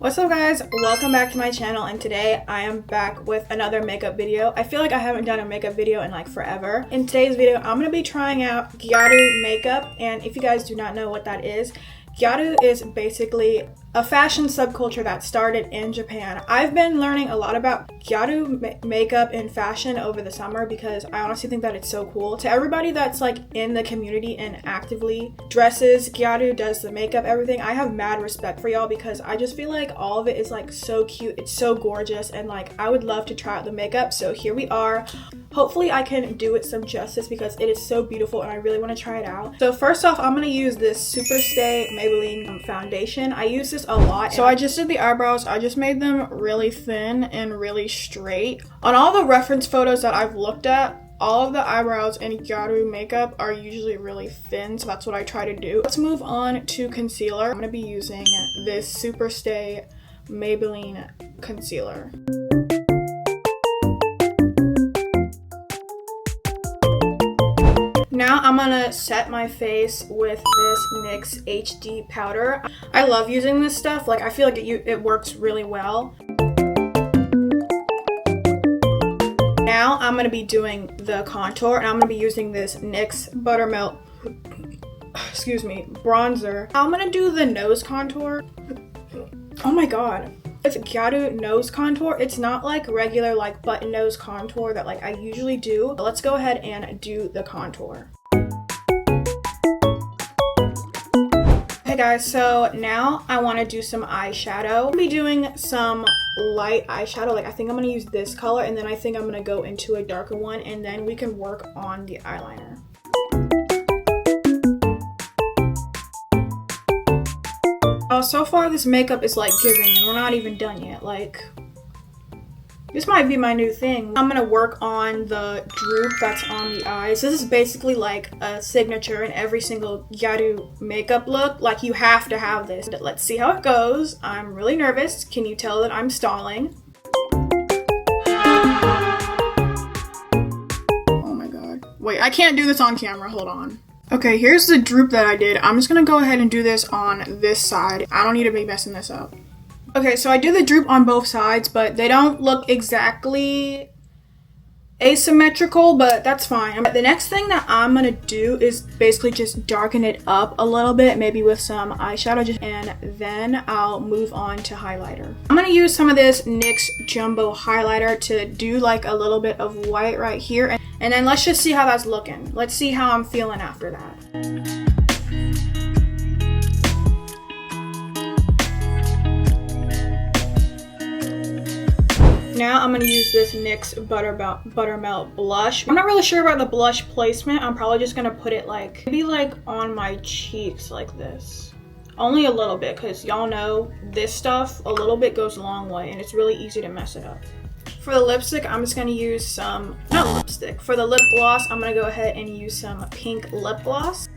What's up guys, welcome back to my channel, and today I am back with another makeup video. I feel like I haven't done a makeup video in like forever. In today's video I'm going to be trying out GYARU makeup, and if you guys do not know what that is, GYARU is basically a fashion subculture that started in Japan. I've been learning a lot about GYARU makeup and fashion over the summer because I honestly think that it's so cool. To everybody that's like in the community and actively dresses GYARU, does the makeup, everything, I have mad respect for y'all because I just feel like all of it is like so cute, it's so gorgeous, and like I would love to try out the makeup. So here we are. Hopefully I can do it some justice because it is so beautiful and I really want to try it out. So first off, I'm going to use this Super Stay Maybelline foundation. I use this a lot. So I just did the eyebrows. I just made them really thin and really straight. On all the reference photos that I've looked at, all of the eyebrows in GYARU makeup are usually really thin, so that's what I try to do. Let's move on to concealer. I'm going to be using this Super Stay Maybelline concealer. Now I'm gonna set my face with this NYX HD powder. I love using this stuff. Like I feel like it works really well. Now I'm gonna be doing the contour, and I'm gonna be using this NYX Buttermilk, bronzer. I'm gonna do the nose contour. Oh my god. With GYARU nose contour, it's not like regular like button nose contour that like I usually do. But let's go ahead and do the contour. Hey guys, so now I want to do some eyeshadow. I'll be doing some light eyeshadow. Like I think I'm going to use this color, and then I think I'm going to go into a darker one, and then we can work on the eyeliner. Oh, so far this makeup is like giving, and we're not even done yet. Like, this might be my new thing. I'm gonna work on the droop that's on the eyes. This is basically like a signature in every single GYARU makeup look. Like, you have to have this. Let's see how it goes. I'm really nervous. Can you tell that I'm stalling? Oh my god. Wait, I can't do this on camera. Hold on. Okay, here's the droop that I did. I'm just gonna go ahead and do this on this side. I don't need to be messing this up. Okay, so I did the droop on both sides, but they don't look exactly asymmetrical, but that's fine. The next thing that I'm gonna do is basically just darken it up a little bit, maybe with some eyeshadow, and then I'll move on to highlighter. I'm gonna use some of this NYX Jumbo highlighter to do like a little bit of white right here, and then let's just see how that's looking. Let's see how I'm feeling after that. Now I'm going to use this NYX Buttermilk blush. I'm not really sure about the blush placement. I'm probably just going to put it like, maybe like on my cheeks like this. Only a little bit, because y'all know this stuff, a little bit goes a long way, and it's really easy to mess it up. For the lipstick, I'm just going to use some, not lipstick, for the lip gloss, I'm going to go ahead and use some pink lip gloss.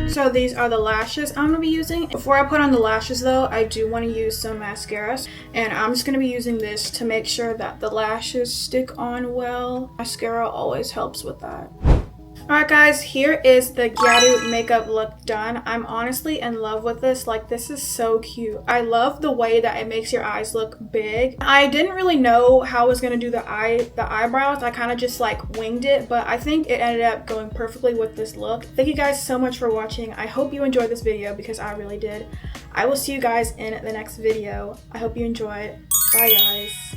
So these are the lashes I'm going to be using. Before I put on the lashes though, I do want to use some mascara, and I'm just going to be using this to make sure that the lashes stick on well. Mascara always helps with that. Alright guys, here is the GYARU makeup look done. I'm honestly in love with this. Like, this is so cute. I love the way that it makes your eyes look big. I didn't really know how I was going to do the eyebrows. I kind of just like winged it, but I think it ended up going perfectly with this look. Thank you guys so much for watching. I hope you enjoyed this video because I really did. I will see you guys in the next video. I hope you enjoy it. Bye guys.